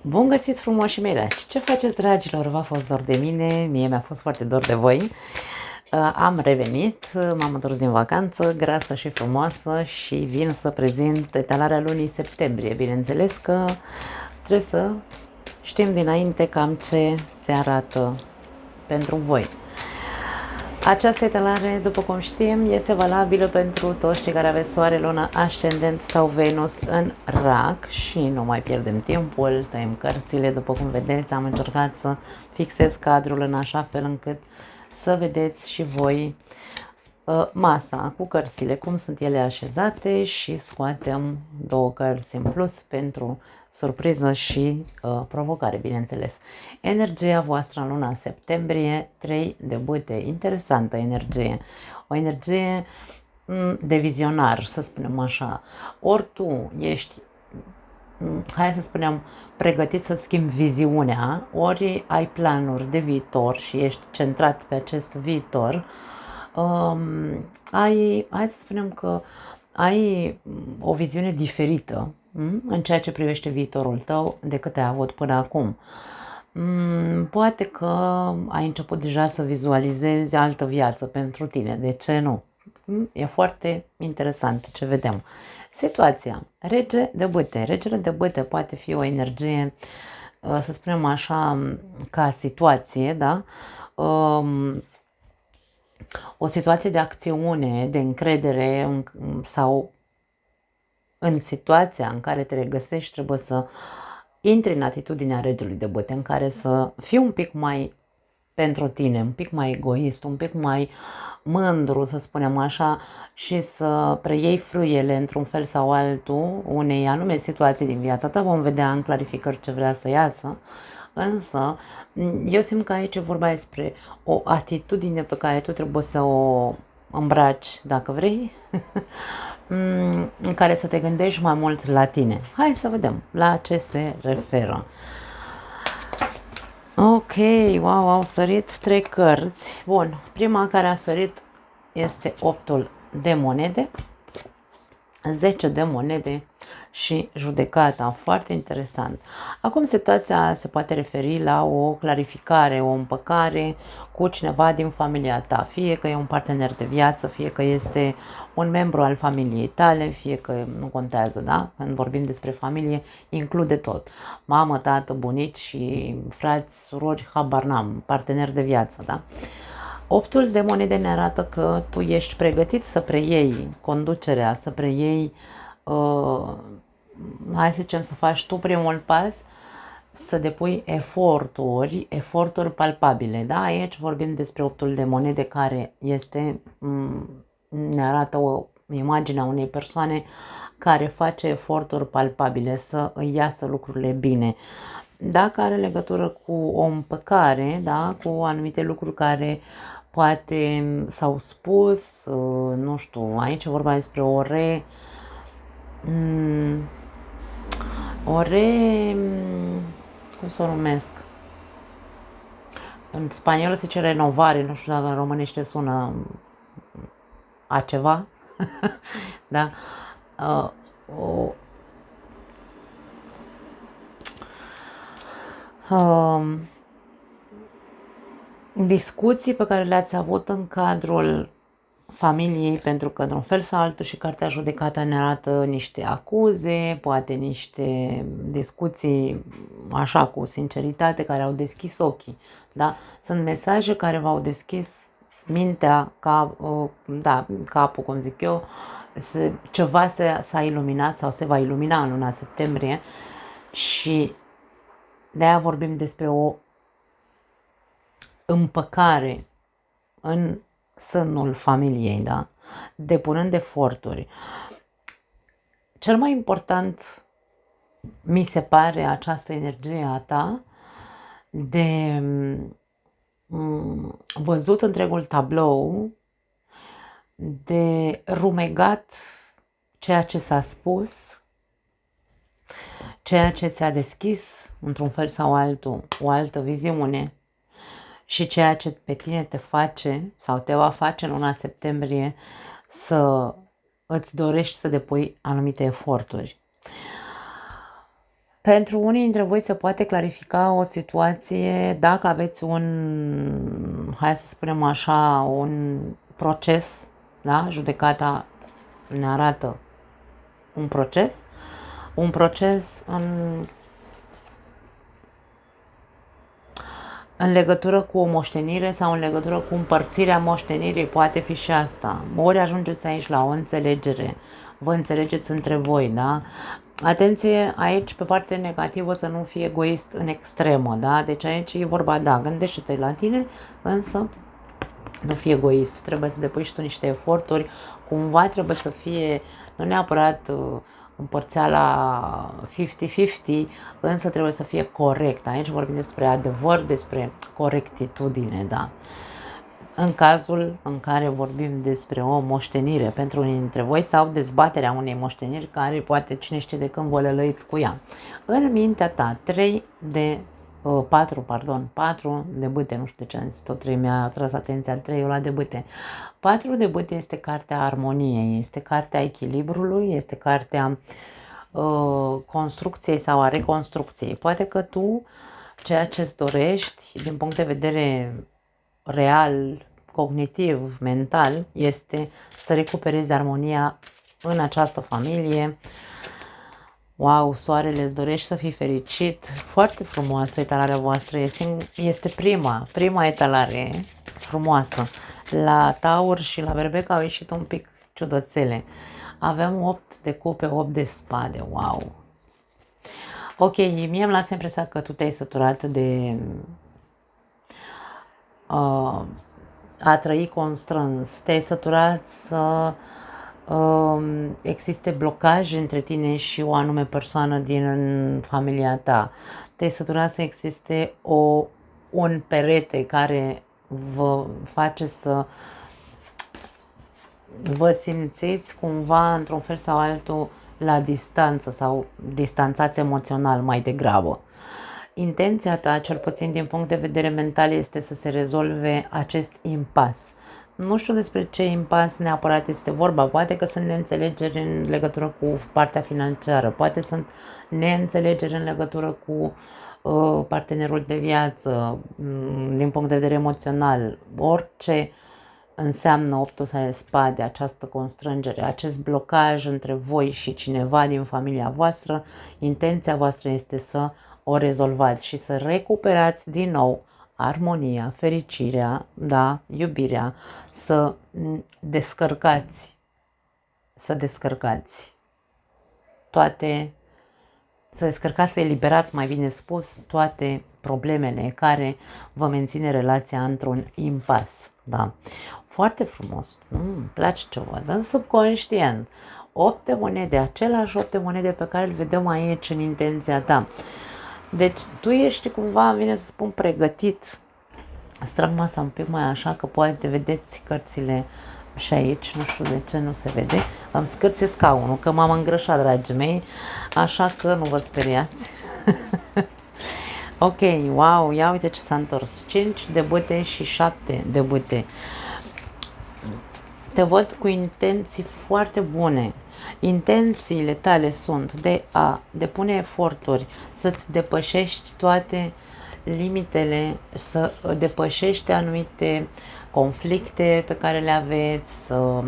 Bun găsit, frumoși mei dragi! Ce faceți, dragilor? V-a fost dor de mine, mie mi-a fost foarte dor de voi. Am revenit, m-am întors din vacanță, grasă și frumoasă, și vin să prezint etalarea lunii septembrie. Bineînțeles că trebuie să știm dinainte cam ce se arată pentru voi. Această etalare, după cum știm, este valabilă pentru toți cei care aveți soare, lună, ascendent sau Venus în Rac și nu mai pierdem timpul, tăiem cărțile. După cum vedeți, am încercat să fixez cadrul în așa fel încât să vedeți și voi masa cu cărțile, cum sunt ele așezate, și scoatem două cărți în plus pentru surpriză și provocare, bineînțeles. Energia voastră în luna septembrie, 3 de bâte, interesantă energie, o energie de vizionar, să spunem așa. Ori tu ești, hai să spunem, pregătit să schimbi viziunea, ori ai planuri de viitor și ești centrat pe acest viitor. Hai să spunem că ai o viziune diferită în ceea ce privește viitorul tău decât ai avut până acum. Poate că ai început deja să vizualizezi altă viață pentru tine, de ce nu? E foarte interesant ce vedem. Situația, rege de bâte. Regele de bâte poate fi o energie, să spunem așa, ca situație, da? O situație de acțiune, de încredere, sau în situația în care te regăsești trebuie să intri în atitudinea regelui de bâte, în care să fii un pic mai pentru tine, un pic mai egoist, un pic mai mândru, să spunem așa, și să preiei frâiele într-un fel sau altul unei anume situații din viața ta. Vom vedea în clarificări ce vrea să iasă, însă eu simt că aici e vorba despre o atitudine pe care tu trebuie să o îmbraci, dacă vrei, în care să te gândești mai mult la tine. Hai să vedem la ce se referă. Ok, wow, au sărit 3 cărți. Bun, prima care a sărit este 8-ul de monede, 10 de monede și judecata. Foarte interesant. Acum situația se poate referi la o clarificare, o împăcare cu cineva din familia ta, fie că e un partener de viață, fie că este un membru al familiei tale, fie că nu contează, da? Când vorbim despre familie, include tot. Mamă, tată, bunici și frați, surori, habar n-am, partener de viață, da? 8-ul de monede ne arată că tu ești pregătit să preiei conducerea, să preiei, hai să zicem, să faci tu primul pas, să depui eforturi palpabile. Da? Aici vorbim despre 8-ul de monede, care este, ne arată o imagine a unei persoane care face eforturi palpabile să îi iasă lucrurile bine. Dacă are legătură cu o împăcare, da, cu anumite lucruri care poate s-au spus, nu știu, aici e vorba despre cum să o numesc? În spaniolă se zice renovare, nu știu dacă în românește sună a ceva, da? O, discuții pe care le-ați avut în cadrul familiei, pentru că într-un fel sau altul și cartea judecată ne arată niște acuze, poate niște discuții așa cu sinceritate care au deschis ochii, da? Sunt mesaje care v-au deschis mintea, capul, cum zic eu, ceva s-a iluminat sau se va ilumina în luna septembrie, și de-aia vorbim despre o împăcare în sânul familiei, da? Depunând eforturi. Cel mai important mi se pare această energie a ta de văzut întregul tablou, de rumegat ceea ce s-a spus, ceea ce ți-a deschis într-un fel sau altul o altă viziune, și ceea ce pe tine te face sau te va face în luna septembrie să îți dorești să depui anumite eforturi. Pentru unii dintre voi se poate clarifica o situație dacă aveți hai să spunem așa, un proces, da? Judecata ne arată un proces în legătură cu o moștenire sau în legătură cu împărțirea moștenirii, poate fi și asta. Ori ajungeți aici la o înțelegere, vă înțelegeți între voi, da? Atenție aici pe partea negativă să nu fii egoist în extremă, da? Deci aici e vorba, da, gândește-te la tine, însă nu fii egoist, trebuie să depui și tu niște eforturi, cumva trebuie să fie, nu neapărat împărțeala 50-50, însă trebuie să fie corect. Aici vorbim despre adevăr, despre corectitudine, da? În cazul în care vorbim despre o moștenire pentru unii dintre voi sau dezbaterea unei moșteniri care poate cine știe de când vă lălăiți cu ea. În mintea ta, 4 de bâte, nu știu de ce am zis tot 3, mi-a atras atenția 3 ăla de bâte. 4 de bâte este cartea armoniei, este cartea echilibrului, este cartea construcției sau a reconstrucției. Poate că tu, ceea ce îți dorești din punct de vedere real, cognitiv, mental, este să recuperezi armonia în această familie. Wow, soarele, îți dorești să fii fericit. Foarte frumoasă etalarea voastră. Este prima etalare frumoasă. La Taur și la Berbec au ieșit un pic ciudățele. Avem 8 de cupe, 8 de spade. Wow. Ok, mie îmi lasă impresia că tu te-ai săturat de a trăi constrâns. Te-ai săturat să existe blocaj între tine și o anume persoană din familia ta. Te-ai săturat să existe un perete care vă face să vă simțiți cumva într-un fel sau altul la distanță sau distanțați emoțional mai degrabă. Intenția ta, cel puțin din punct de vedere mental, este să se rezolve acest impas. Nu știu despre ce impas neapărat este vorba, poate că sunt neînțelegeri în legătură cu partea financiară, poate sunt neînțelegeri în legătură cu partenerul de viață, din punct de vedere emoțional, orice înseamnă 8 de spade, această constrângere, acest blocaj între voi și cineva din familia voastră. Intenția voastră este să o rezolvați și să recuperați din nou armonia, fericirea, da, iubirea, să descărcați toate, să eliberați, mai bine spus, toate problemele care vă menține relația într-un impas, da. Foarte frumos, îmi place ce văd, în subconștient, 8 de monede, același 8 de monede pe care îl vedem aici în intenția ta. Deci tu ești cumva, vine să spun, pregătit. Strâng masa un pic mai așa, că poate vedeți cărțile și aici, nu știu de ce nu se vede. Îmi scârție scaunul, că m-am îngrășat, dragii mei, așa că nu vă speriați. Ok, wow, ia uite ce s-a întors. 5 de bâte și 7 de bâte. Te văd cu intenții foarte bune. Intențiile tale sunt de a depune eforturi, să-ți depășești toate limitele, să depășești anumite conflicte pe care le aveți, să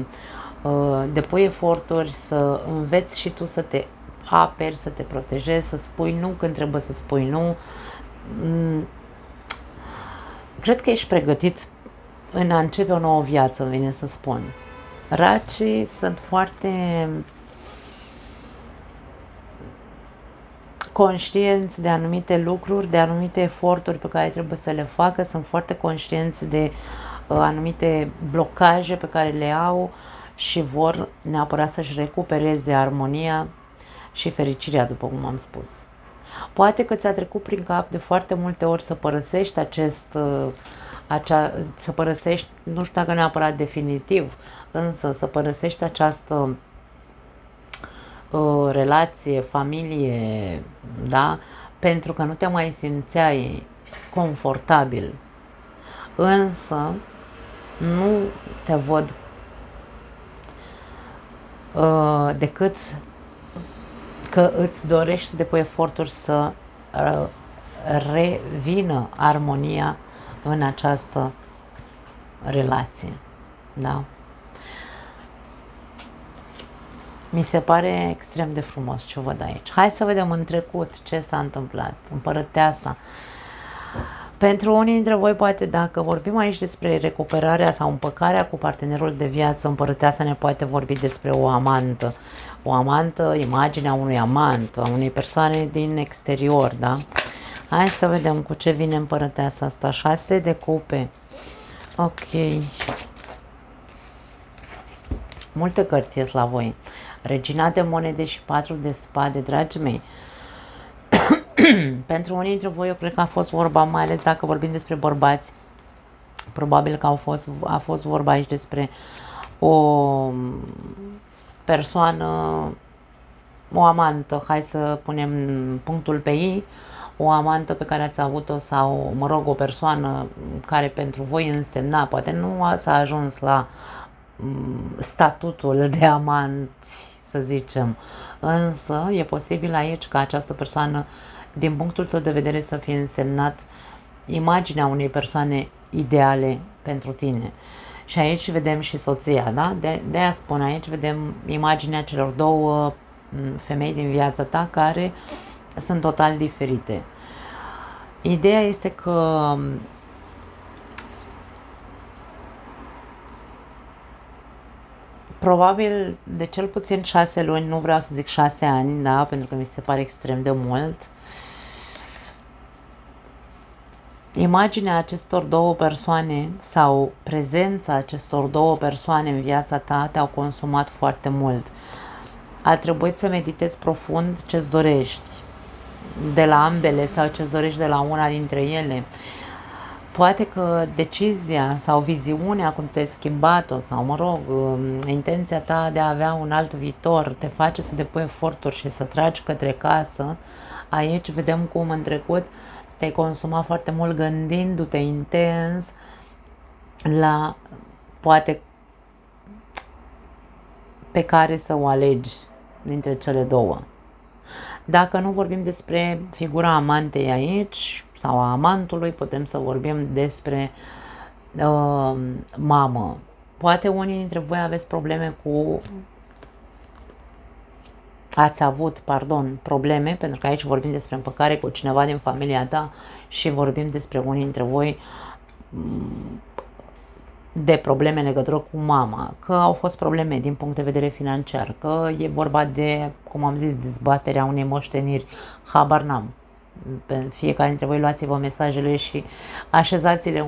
depui eforturi, să înveți și tu să te aperi, să te protejezi, să spui nu când trebuie să spui nu. Cred că ești pregătit în a începe o nouă viață, vine să spun. Racii sunt foarte conștienți de anumite lucruri, de anumite eforturi pe care trebuie să le facă, sunt foarte conștienți de anumite blocaje pe care le au și vor neapărat să-și recupereze armonia și fericirea, după cum am spus. Poate că ți-a trecut prin cap de foarte multe ori să părăsești să părăsești, nu știu dacă neapărat definitiv, însă să părăsești această relație, familie, da? Pentru că nu te mai simțeai confortabil. Însă nu te văd decât că îți dorești să depui eforturi să revină armonia în această relație. Da? Mi se pare extrem de frumos ce văd aici. Hai să vedem în trecut ce s-a întâmplat. Împărăteasa. Pentru unii dintre voi, poate, dacă vorbim aici despre recuperarea sau împăcarea cu partenerul de viață, împărăteasa ne poate vorbi despre o amantă. O amantă, imaginea unui amant, a unei persoane din exterior, da? Hai să vedem cu ce vine împărăteasa asta. 6 de cupe. Ok. Multe cărți ies la voi. Regina de monede și 4 de spade, dragii mei. Pentru unii dintre voi, eu cred că a fost vorba, mai ales dacă vorbim despre bărbați, probabil că a fost vorba aici despre o persoană, o amantă, hai să punem punctul pe ei, o amantă pe care ați avut-o sau, mă rog, o persoană care pentru voi însemna, poate nu s-a ajuns la statutul de amanți, să zicem, însă e posibil aici ca această persoană, din punctul tău de vedere, să fie însemnat imaginea unei persoane ideale pentru tine. Și aici vedem și soția, da? De-aia spun, aici vedem imaginea celor două femei din viața ta care sunt total diferite. Ideea este că probabil de cel puțin 6 luni, nu vreau să zic 6 ani, da? Pentru că mi se pare extrem de mult. Imaginea acestor două persoane sau prezența acestor două persoane în viața ta te-au consumat foarte mult. A trebuit să meditezi profund ce-ți dorești de la ambele sau ce-ți dorești de la una dintre ele. Poate că decizia sau viziunea cum ți-ai schimbat-o sau, mă rog, intenția ta de a avea un alt viitor te face să depui eforturi și să tragi către casă. Aici vedem cum în trecut te-ai consumat foarte mult gândindu-te intens la poate pe care să o alegi dintre cele două. Dacă nu vorbim despre figura amantei aici sau a amantului, putem să vorbim despre mamă. Poate unii dintre voi aveți probleme cu... Ați avut, probleme, pentru că aici vorbim despre împăcare cu cineva din familia ta și vorbim despre unii dintre voi de probleme în legătură cu mama, că au fost probleme din punct de vedere financiar, că e vorba de, cum am zis, dezbaterea unei moșteniri, habar n-am. Fiecare dintre voi luați-vă mesajele și așezați-le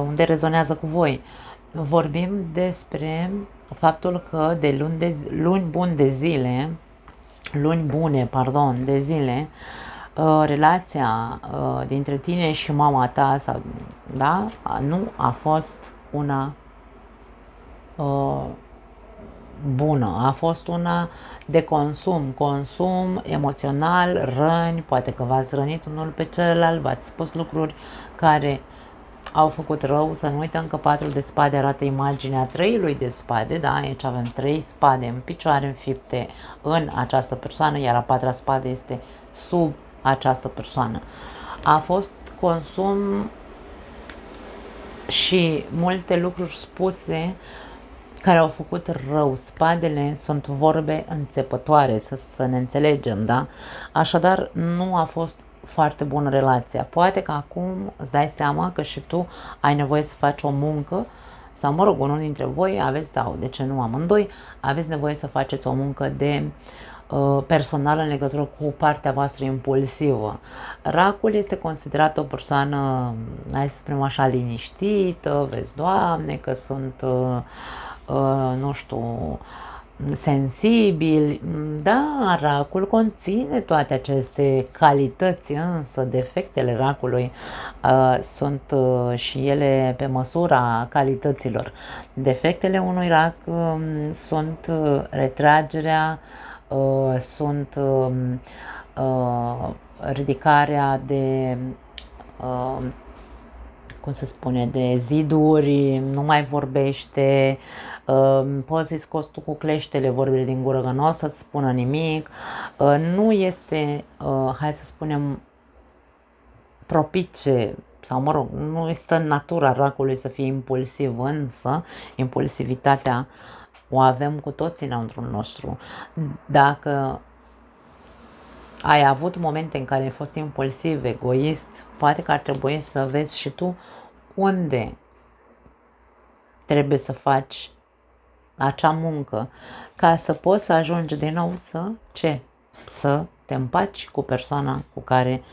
unde rezonează cu voi. Vorbim despre faptul că de luni bune de zile, relația dintre tine și mama ta sau, da, nu a fost una bună, a fost una de consum emoțional, răni, poate că v-ați rănit unul pe celălalt, v-ați spus lucruri care au făcut rău. Să nu uităm că 4 de spade arată imaginea 3-lui de spade, da? Aici avem 3 spade în picioare înfipte în această persoană, iar a 4-a spade este sub această persoană. A fost consum și multe lucruri spuse care au făcut rău. Spadele sunt vorbe înțepătoare, să ne înțelegem, da? Așadar, nu a fost foarte bună relația. Poate că acum îți dai seama că și tu ai nevoie să faci o muncă, sau, mă rog, unul dintre voi aveți, sau de ce nu amândoi, aveți nevoie să faceți o muncă de personală în legătură cu partea voastră impulsivă. Racul este considerat o persoană, hai să spunem așa, liniștită, vezi, Doamne, că sunt, nu știu, sensibil, da, racul conține toate aceste calități, însă defectele racului sunt și ele pe măsura calităților. Defectele unui rac sunt retragerea, sunt ridicarea de cum se spune, de ziduri, nu mai vorbește, poți să-i scoți tu cu cleștele vorbile din gură că nu o să-ți spună nimic, nu este, hai să spunem, propice, sau mă rog, nu este în natura racului să fie impulsiv, însă impulsivitatea o avem cu toții înăuntru nostru. Dacă ai avut momente în care ai fost impulsiv, egoist, poate că ar trebui să vezi și tu unde trebuie să faci acea muncă ca să poți să ajungi din nou să te împaci cu persoana cu care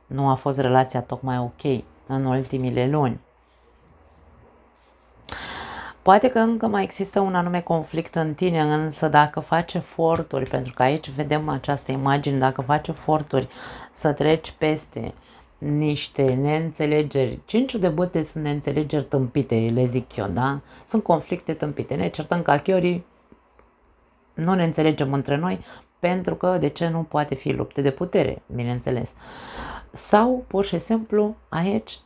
nu a fost relația tocmai ok în ultimile luni. Poate că încă mai există un anume conflict în tine, însă dacă faci eforturi, pentru că aici vedem această imagine, dacă faci eforturi să treci peste niște neînțelegeri, 5 de băte sunt neînțelegeri tâmpite, le zic eu, da? Sunt conflicte tâmpite, ne certăm ca chiorii, nu ne înțelegem între noi, pentru că de ce nu poate fi lupte de putere, bineînțeles. Sau, pur și simplu, aici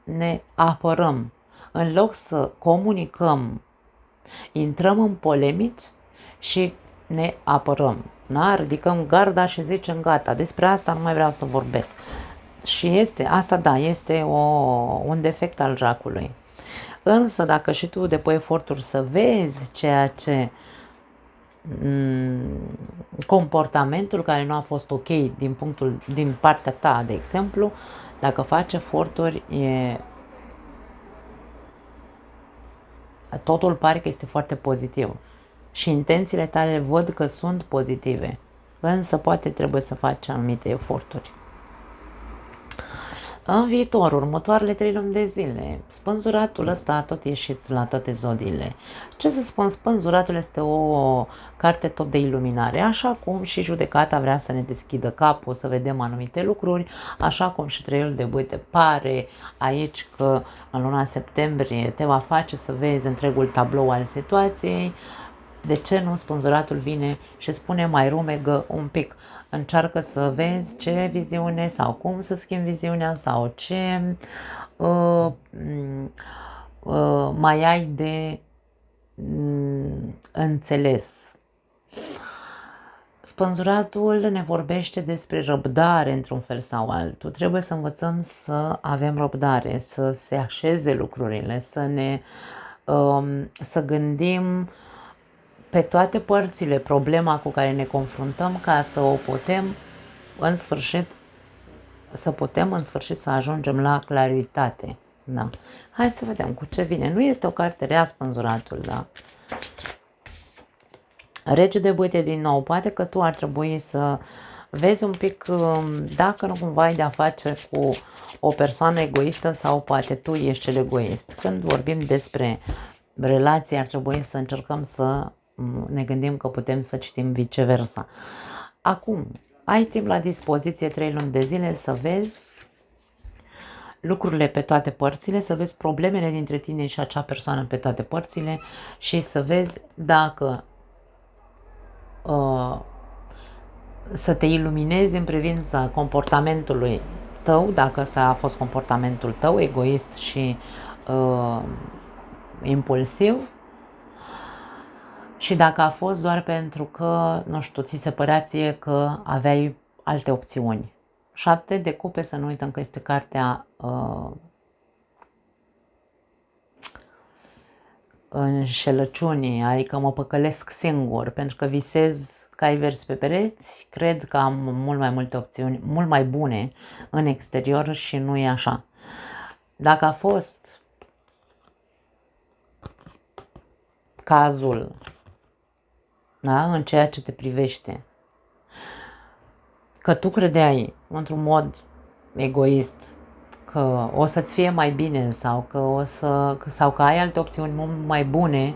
ne apărăm. În loc să comunicăm, intrăm în polemici și ne apărăm. Da? Ridicăm garda și zicem gata, despre asta nu mai vreau să vorbesc. Și este un defect al jacului. Însă dacă și tu depui eforturi să vezi ceea ce comportamentul care nu a fost ok din partea ta, de exemplu, dacă faci eforturi, totul pare că este foarte pozitiv și intențiile tale văd că sunt pozitive, însă poate trebuie să faci anumite eforturi. În viitor, următoarele 3 luni de zile, spânzuratul ăsta a tot ieșit la toate zodiile. Ce să spun, spânzuratul este o carte tot de iluminare, așa cum și judecata vrea să ne deschidă capul, să vedem anumite lucruri, așa cum și treiul de bâte pare aici că în luna septembrie te va face să vezi întregul tablou al situației. De ce nu? Spânzuratul vine și spune mai rumegă un pic. Încearcă să vezi ce viziune sau cum să schimbi viziunea sau ce mai ai de înțeles. Spânzuratul ne vorbește despre răbdare într-un fel sau altul. Trebuie să învățăm să avem răbdare, să se așeze lucrurile, să gândim pe toate părțile problema cu care ne confruntăm ca să o putem în sfârșit să ajungem la claritate. Da. Hai să vedem cu ce vine. Nu este o carte rea spânzuratul, da? Rege de bâte din nou. Poate că tu ar trebui să vezi un pic dacă nu cumva ai de-a face cu o persoană egoistă sau poate tu ești cel egoist. Când vorbim despre relații ar trebui să încercăm să ne gândim că putem să citim viceversa. Acum, ai timp la dispoziție 3 luni de zile să vezi lucrurile pe toate părțile, să vezi problemele dintre tine și acea persoană pe toate părțile și să vezi dacă să te iluminezi în privința comportamentului tău, dacă ăsta a fost comportamentul tău, egoist și impulsiv, și dacă a fost doar pentru că, nu știu, ți se părea ție că aveai alte opțiuni. 7 de cupe, să nu uităm că este cartea înșelăciunii, adică mă păcălesc singur, pentru că visez că ai vers pe pereți, cred că am mult mai multe opțiuni, mult mai bune în exterior și nu e așa. Dacă a fost cazul, da, în ceea ce te privește, că tu credeai într-un mod egoist că o să-ți fie mai bine sau că ai alte opțiuni mult mai bune,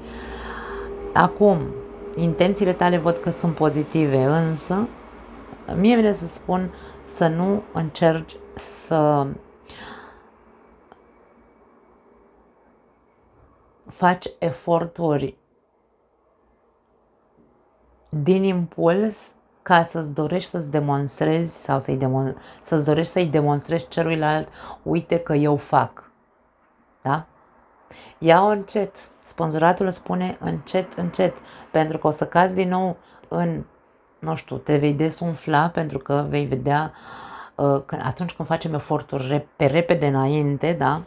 acum intențiile tale văd că sunt pozitive, însă mie vine să spun să nu încerci să faci eforturi din impuls ca să-ți dorești să-ți demonstrezi sau să-ți dorești să-i demonstrezi celuilalt, uite că eu fac. da? Ia-o încet. Spânzuratul spune încet, încet, pentru că o să cazi din nou în, nu știu, te vei desumfla, pentru că vei vedea că atunci când facem eforturi pe repede înainte, da?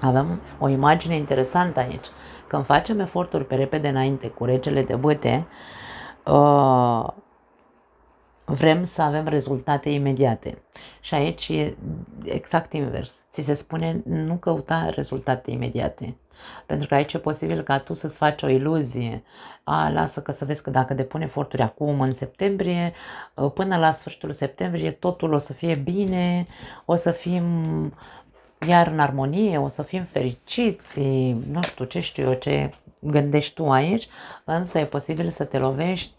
Avem o imagine interesantă aici. Când facem eforturi pe repede înainte cu regele de bâte, vrem să avem rezultate imediate. Și aici e exact invers. Ți se spune nu căuta rezultate imediate. Pentru că aici e posibil ca tu să-ți faci o iluzie. Lasă că să vezi că dacă depun eforturi acum în septembrie, până la sfârșitul septembrie totul o să fie bine, o să fim iar în armonie, o să fim fericiți, nu știu eu ce gândești tu aici, însă e posibil să te lovești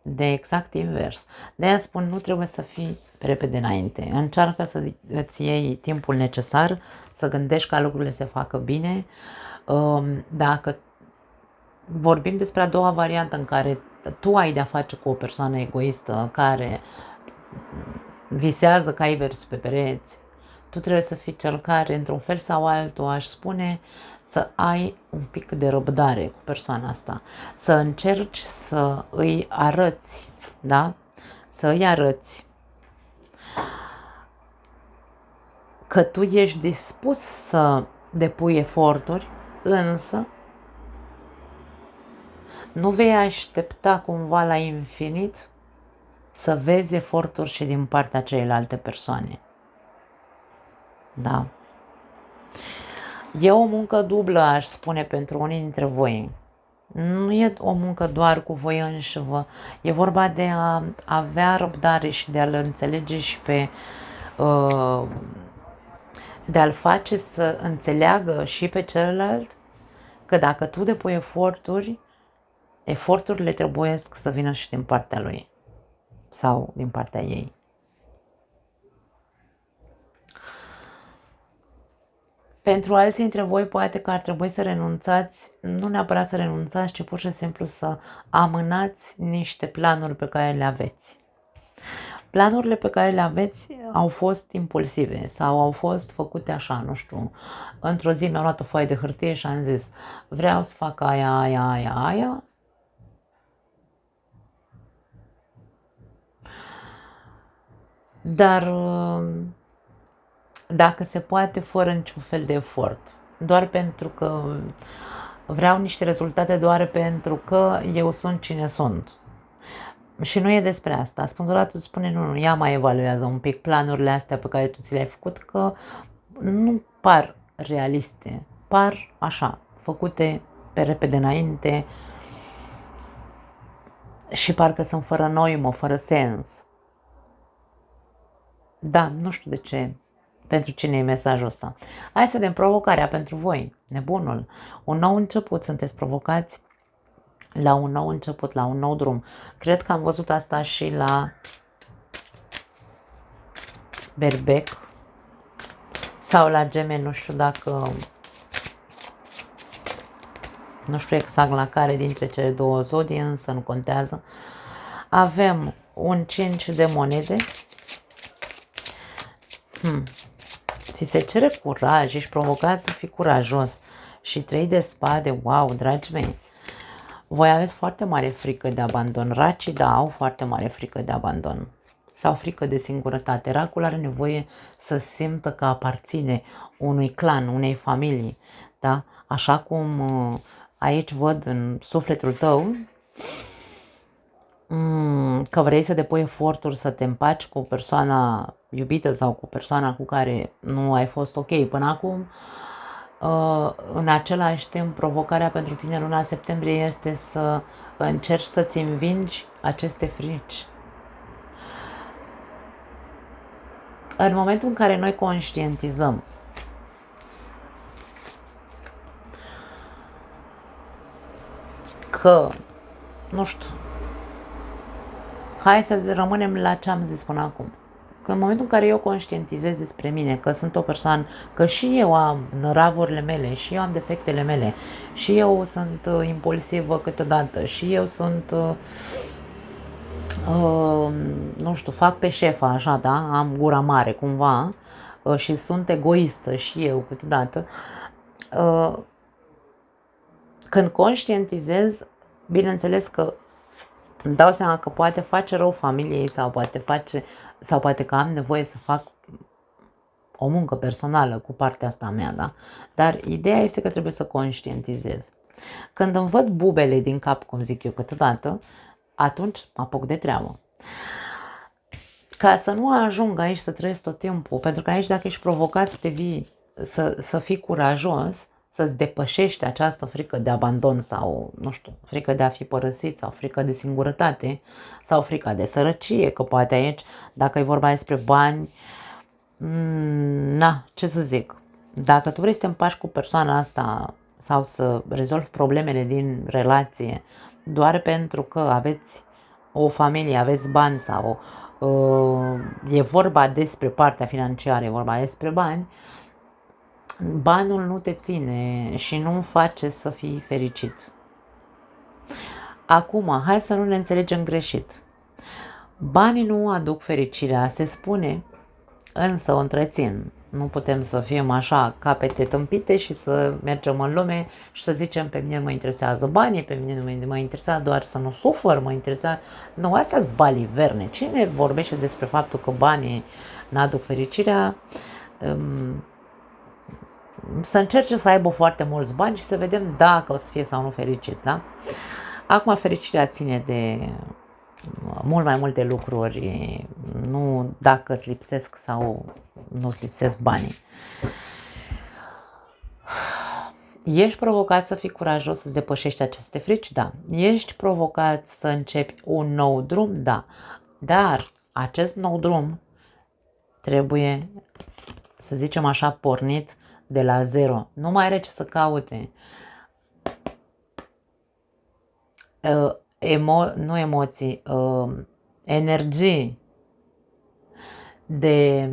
de exact invers. De aia spun, nu trebuie să fii repede înainte. Încearcă să îți iei timpul necesar, să gândești ca lucrurile se facă bine. Dacă vorbim despre a doua variantă în care tu ai de-a face cu o persoană egoistă care visează cai verzi pe pereți, tu trebuie să fii cel care, într-un fel sau altul, aș spune, să ai un pic de răbdare cu persoana asta. Să încerci să îi arăți, da? Să îi arăți că tu ești dispus să depui eforturi, însă nu vei aștepta cumva la infinit să vezi eforturi și din partea celelalte persoane. Da. E o muncă dublă, aș spune, pentru unii dintre voi. Nu e o muncă doar cu voi înșivă. E vorba de a avea răbdare și de a-l înțelege și pe... de a-l face să înțeleagă și pe celălalt că dacă tu depui eforturi, eforturile trebuie să vină și din partea lui sau din partea ei. Pentru alții dintre voi poate că ar trebui să renunțați, nu neapărat să renunțați, ci pur și simplu să amânați niște planuri pe care le aveți. Planurile pe care le aveți au fost impulsive sau au fost făcute așa, nu știu, într-o zi mi-am luat o foaie de hârtie și am zis vreau să fac aia, dar dacă se poate fără niciun fel de efort, doar pentru că vreau niște rezultate, doar pentru că eu sunt cine sunt. Și nu e despre asta. Spânzuratul spune nu, ia mai evaluează un pic planurile astea pe care tu ți le-ai făcut, că nu par realiste, par așa, făcute pe repede înainte și parcă sunt fără noimă, fără sens. Da, nu știu de ce, pentru cine e mesajul ăsta. Hai să vedem provocarea pentru voi, nebunul. Un nou început, sunteți provocați la un nou început, la un nou drum. Cred că am văzut asta și la Berbec sau la Gemeni, nu știu dacă, nu știu exact la care dintre cele două zodii, însă nu contează. Avem un 5 de monede. Ți se cere curaj, ești provocat să fii curajos. Și 3 de spade, wow, dragii mei. Voi aveți foarte mare frică de abandon. Racii, da, au foarte mare frică de abandon. Sau frică de singurătate. Racul are nevoie să simtă că aparține unui clan, unei familii. Da? Așa cum aici văd în sufletul tău că vrei să depui eforturi să te împaci cu persoana iubită sau cu persoana cu care nu ai fost ok până acum. În același timp, provocarea pentru tine luna septembrie este să încerci să-ți învingi aceste frici. În momentul în care noi conștientizăm că, nu știu, hai să rămânem la ce am zis până acum. Că în momentul în care eu conștientizez despre mine că sunt o persoană, că și eu am năravurile mele, și eu am defectele mele, și eu sunt impulsivă câteodată, și eu sunt, nu știu, fac pe șefa, așa, da, am gura mare cumva, și sunt egoistă și eu câteodată, Când conștientizez, bineînțeles că îmi dau seama că poate face rău familiei sau poate că am nevoie să fac o muncă personală cu partea asta a mea, da? Dar ideea este că trebuie să conștientizez. Când îmi văd bubele din cap, cum zic eu câteodată, atunci mă apuc de treabă. Ca să nu ajung aici să trăiesc tot timpul, pentru că aici dacă ești provocat să fii curajos, să-ți depășești această frică de abandon sau, nu știu, frică de a fi părăsit sau frică de singurătate sau frica de sărăcie, că poate aici, dacă e vorba despre bani, ce să zic, dacă tu vrei să te împaci cu persoana asta sau să rezolvi problemele din relație doar pentru că aveți o familie, aveți bani sau e vorba despre partea financiară, e vorba despre bani, banul nu te ține și nu face să fii fericit. Acum, hai să nu ne înțelegem greșit. Banii nu aduc fericirea, se spune, însă o întrețin. Nu putem să fim așa capete tâmpite și să mergem în lume și să zicem pe mine mă interesează banii, pe mine nu mă interesează doar să nu sufăr, mă interesează... Nu, astea sunt baliverne. Cine vorbește despre faptul că banii n-aduc fericirea, să încerce să aibă foarte mulți bani și să vedem dacă o să fie sau nu fericit, da? Acum fericirea ține de mult mai multe lucruri, nu dacă îți lipsesc sau nu îți lipsesc banii. Ești provocat să fii curajos să-ți depășești aceste frici? Da. Ești provocat să începi un nou drum? Da. Dar acest nou drum trebuie, să zicem așa, pornit de la zero. Nu mai are ce să caute. Energii de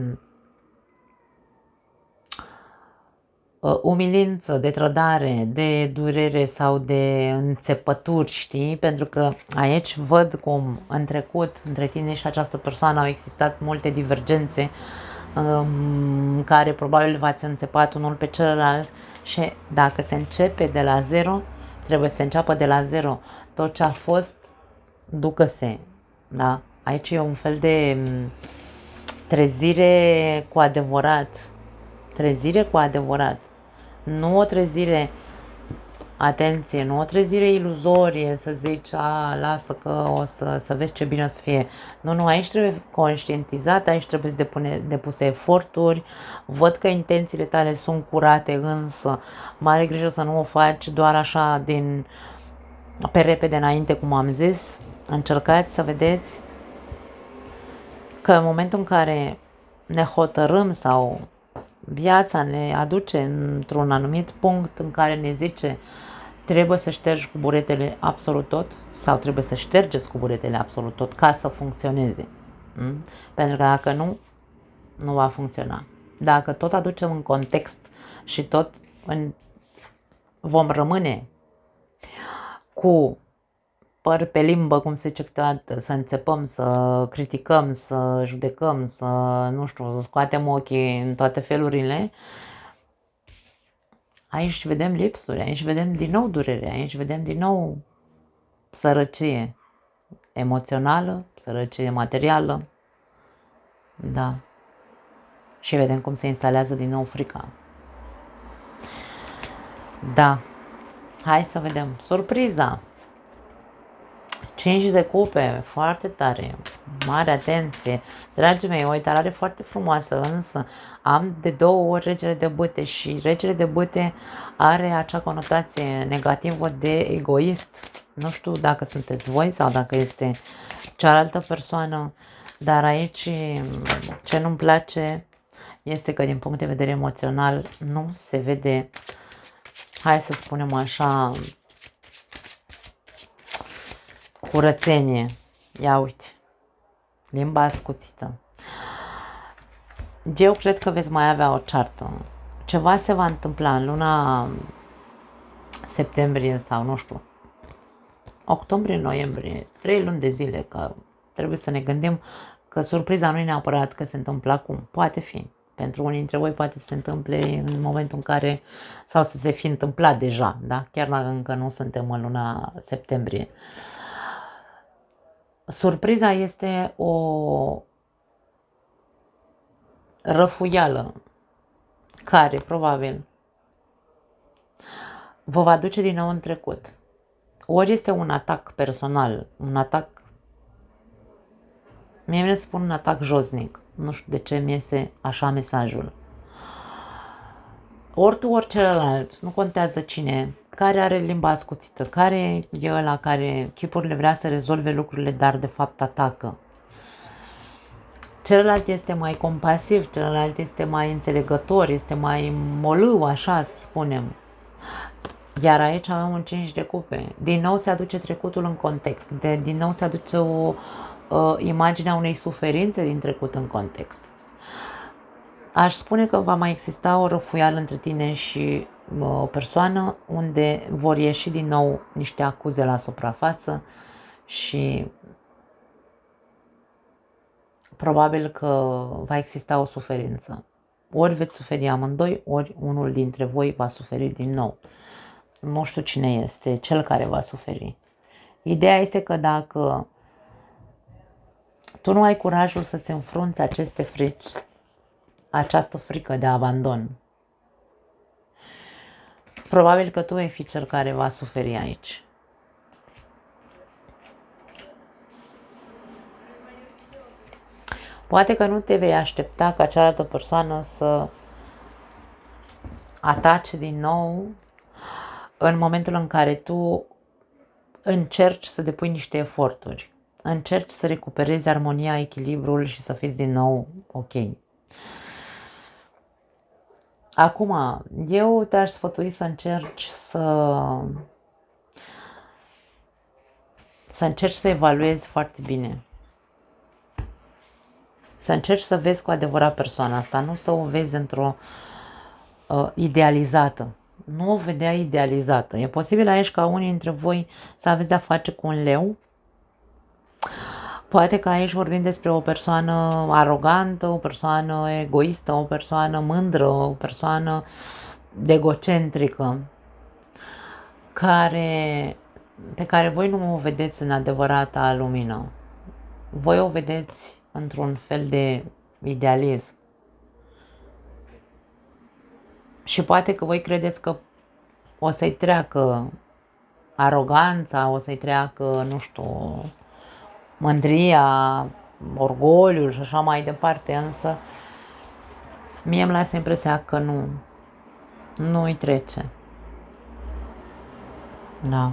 umilință, de trădare, de durere sau de înțepături, știi? Pentru că aici văd cum în trecut, între tine și această persoană au existat multe divergențe care probabil v-ați înțepat unul pe celălalt și dacă se începe de la zero, trebuie să se înceapă de la zero. Tot ce a fost, ducă-se, da? Aici e un fel de trezire cu adevărat. Trezire cu adevărat. Nu o trezire, atenție, nu o trezire iluzorie să zici, lasă că o să vezi ce bine o să fie. Nu, aici trebuie conștientizat, aici trebuie să depuse eforturi. Văd că intențiile tale sunt curate, însă mare grijă să nu o faci doar așa pe repede înainte, cum am zis. Încercați să vedeți că în momentul în care ne hotărâm sau viața ne aduce într-un anumit punct în care ne zice trebuie să ștergi cu buretele absolut tot sau trebuie să ștergeți cu buretele absolut tot ca să funcționeze. Pentru că dacă nu va funcționa. Dacă tot aducem în context și tot vom rămâne cu păr pe limbă, cum se zice câteodată, să înțepăm, să criticăm, să judecăm, să scoatem ochii în toate felurile, aici vedem lipsuri, aici vedem din nou durere, aici vedem din nou sărăcie emoțională, sărăcie materială, da. Și vedem cum se instalează din nou frica. Da. Hai să vedem. Surpriza. 5 de cupe, foarte tare, mare atenție. Dragii mei, o uitare foarte frumoasă, însă am de 2 ori regele de bâte și regele de bâte are acea conotație negativă de egoist. Nu știu dacă sunteți voi sau dacă este cealaltă persoană, dar aici ce nu-mi place este că din punct de vedere emoțional nu se vede, hai să spunem așa, curățenie. Ia uite, limba ascuțită. Eu cred că veți mai avea o ceartă. Ceva se va întâmpla în luna septembrie sau nu știu, octombrie, noiembrie, 3 luni de zile, că trebuie să ne gândim că surpriza nu e neapărat că se întâmplă acum. Poate fi. Pentru unii dintre voi poate să se întâmple în momentul în care, sau să se fi întâmplat deja, da? Chiar dacă încă nu suntem în luna septembrie. Surpriza este o răfuială care probabil vă va duce din nou în trecut. Ori este un atac personal, un atac, mie îmi spun un atac josnic, nu știu de ce mi iese așa mesajul. Ori tu, ori celălalt, nu contează cine, care are limba ascuțită, care e ăla care chipurile vrea să rezolve lucrurile, dar de fapt atacă. Celălalt este mai compasiv, celălalt este mai înțelegător, este mai molâu, așa să spunem. Iar aici avem un 5 de cupe. Din nou se aduce trecutul în context. Din nou se aduce o imagine a unei suferințe din trecut în context. Aș spune că va mai exista o răfuială între tine și o persoană unde vor ieși din nou niște acuze la suprafață și probabil că va exista o suferință. Ori veți suferi amândoi, ori unul dintre voi va suferi din nou. Nu știu cine este cel care va suferi. Ideea este că dacă tu nu ai curajul să-ți înfrunți aceste frici, această frică de abandon, probabil că tu vei fi cel care va suferi aici. Poate că nu te vei aștepta ca cealaltă persoană să atace din nou în momentul în care tu încerci să depui niște eforturi. Încerci să recuperezi armonia, echilibrul și să fiți din nou ok. Acum, eu te-aș sfătui să încerci să evaluezi foarte bine. Să încerci să vezi cu adevărat persoana asta, nu să o vezi într-o idealizată. Nu o vedea idealizată. E posibil aici ca unii dintre voi să aveți de-a face cu un leu. Poate că aici vorbim despre o persoană arogantă, o persoană egoistă, o persoană mândră, o persoană egocentrică, pe care voi nu o vedeți în adevărata lumină. Voi o vedeți într-un fel de idealism. Și poate că voi credeți că o să-i treacă aroganța, o să-i treacă, nu știu, mândria, orgoliul și așa mai departe, însă mie îmi lasă impresia că nu îi trece. Da.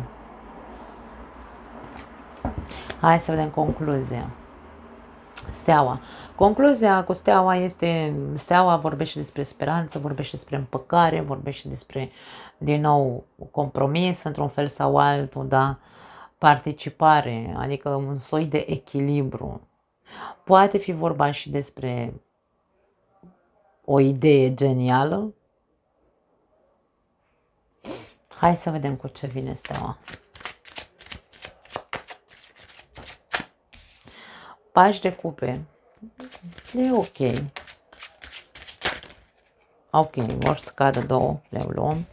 Hai să vedem concluzia. Steaua. Concluzia cu steaua este, steaua vorbește despre speranță, vorbește despre împăcare, vorbește despre, din nou, compromis într-un fel sau altul, da? Participare, adică un soi de echilibru. Poate fi vorba și despre o idee genială. Hai să vedem cu ce vine steaua. Pași de cupe. E ok. Ok, vor să cadă două, le luăm.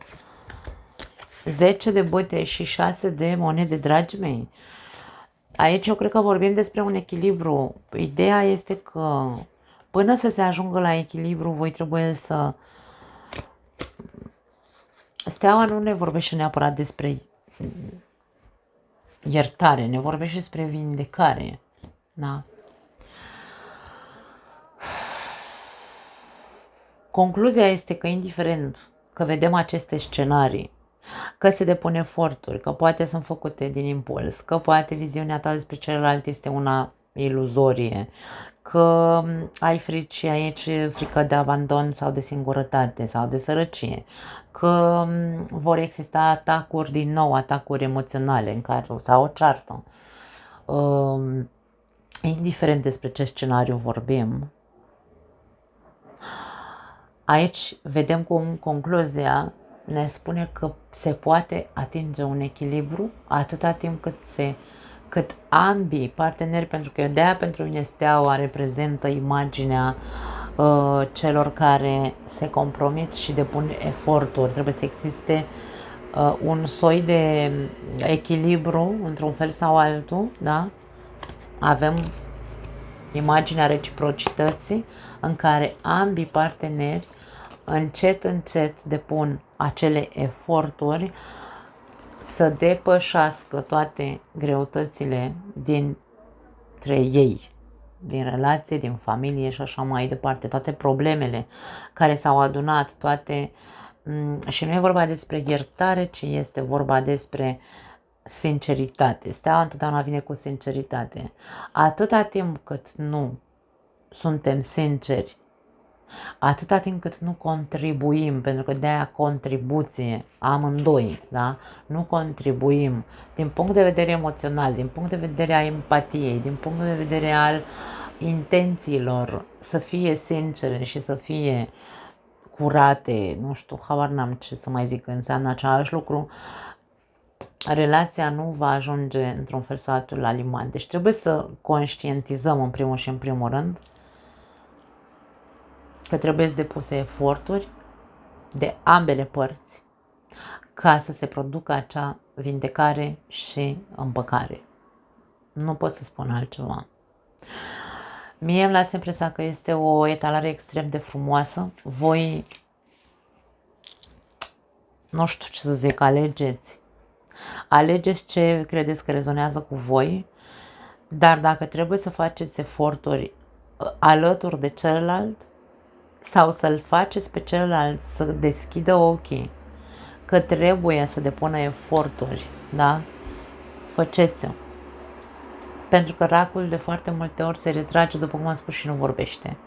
10 de bâte și 6 de monede, dragii mei. Aici eu cred că vorbim despre un echilibru. Ideea este că până să se ajungă la echilibru, voi trebuie să... Steaua nu ne vorbește neapărat despre iertare, ne vorbește despre vindecare. Da? Concluzia este că indiferent că vedem aceste scenarii, că se depun eforturi, că poate sunt făcute din impuls, că poate viziunea ta despre celălalt este una iluzorie, că ai frici aici, frică de abandon sau de singurătate sau de sărăcie, că vor exista atacuri din nou, atacuri emoționale în care, sau o ceartă. Indiferent despre ce scenariu vorbim, aici vedem cum concluzia ne spune că se poate atinge un echilibru atâta timp cât ambii parteneri, pentru că de-aia pentru mine steaua reprezintă imaginea celor care se compromit și depun eforturi. Trebuie să existe un soi de echilibru într-un fel sau altul, da? Avem imaginea reciprocității în care ambii parteneri încet depun acele eforturi să depășească toate greutățile dintre ei, din relație, din familie și așa mai departe, toate problemele care s-au adunat, toate. Și nu e vorba despre iertare, ci este vorba despre sinceritate. Steaua întotdeauna vine cu sinceritate. Atâta timp cât nu suntem sinceri, atâta timp cât nu contribuim, pentru că de-aia contribuție amândoi, da? Nu contribuim din punct de vedere emoțional, din punct de vedere a empatiei, din punct de vedere al intențiilor, să fie sincere și să fie curate, nu știu, habar n-am ce să mai zic, înseamnă același lucru, relația nu va ajunge într-un fel sau altul la liman. Deci trebuie să conștientizăm în primul și în primul rând că trebuie să depuse eforturi de ambele părți ca să se producă acea vindecare și împăcare. Nu pot să spun altceva. Mie îmi lasă impresia că este o etalare extrem de frumoasă. Voi, nu știu ce să zic, alegeți ce credeți că rezonează cu voi, dar dacă trebuie să faceți eforturi alături de celălalt sau să-l faceți pe celălalt să deschidă ochii că trebuie să depună eforturi, da? Faceți-o. Pentru că racul de foarte multe ori se retrage, după cum am spus, și nu vorbește.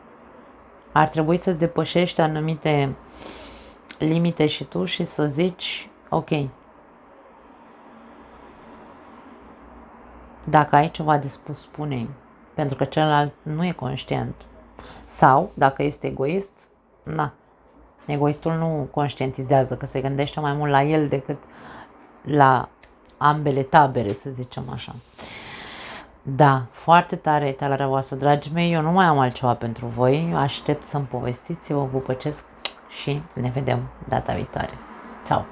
Ar trebui să-ți depășești anumite limite și tu și să zici, ok, dacă ai ceva de spus, spune-i, pentru că celălalt nu e conștient. Sau, dacă este egoist, egoistul nu conștientizează, că se gândește mai mult la el decât la ambele tabere, să zicem așa. Da, foarte tare etalarea voastră, dragii mei, eu nu mai am altceva pentru voi, aștept să-mi povestiți, vă pupăcesc și ne vedem data viitoare. Ciao!